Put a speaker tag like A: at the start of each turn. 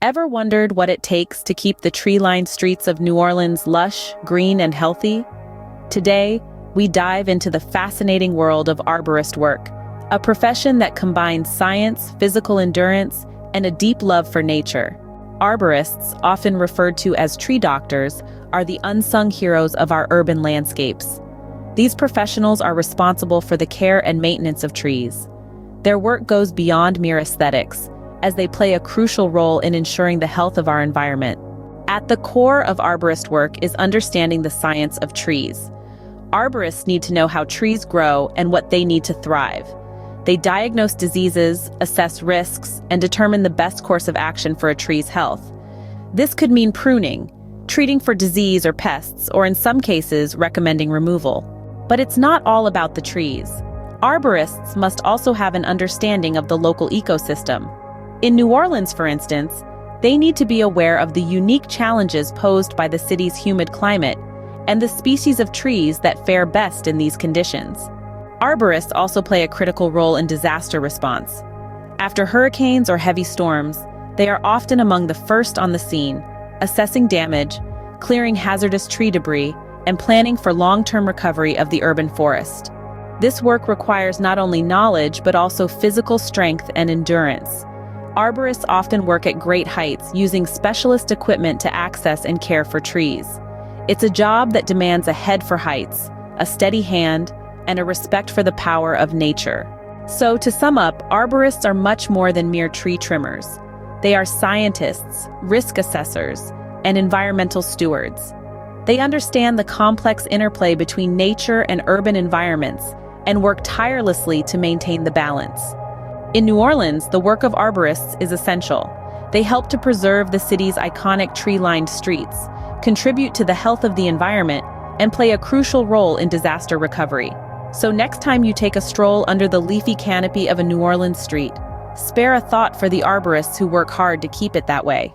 A: Ever wondered what it takes to keep the tree-lined streets of New Orleans lush, green, and healthy? Today, we dive into the fascinating world of arborist work, a profession that combines science, physical endurance, and a deep love for nature. Arborists, often referred to as tree doctors, are the unsung heroes of our urban landscapes. These professionals are responsible for the care and maintenance of trees. Their work goes beyond mere aesthetics, as they play a crucial role in ensuring the health of our environment. At the core of arborist work is understanding the science of trees. Arborists need to know how trees grow and what they need to thrive. They diagnose diseases, assess risks, and determine the best course of action for a tree's health. This could mean pruning, treating for disease or pests, or in some cases, recommending removal. But it's not all about the trees. Arborists must also have an understanding of the local ecosystem. In New Orleans, for instance, they need to be aware of the unique challenges posed by the city's humid climate and the species of trees that fare best in these conditions. Arborists also play a critical role in disaster response. After hurricanes or heavy storms, they are often among the first on the scene, assessing damage, clearing hazardous tree debris, and planning for long-term recovery of the urban forest. This work requires not only knowledge but also physical strength and endurance. Arborists often work at great heights, using specialist equipment to access and care for trees. It's a job that demands a head for heights, a steady hand, and a respect for the power of nature. So, to sum up, arborists are much more than mere tree trimmers. They are scientists, risk assessors, and environmental stewards. They understand the complex interplay between nature and urban environments and work tirelessly to maintain the balance. In New Orleans, the work of arborists is essential. They help to preserve the city's iconic tree-lined streets, contribute to the health of the environment, and play a crucial role in disaster recovery. So next time you take a stroll under the leafy canopy of a New Orleans street, spare a thought for the arborists who work hard to keep it that way.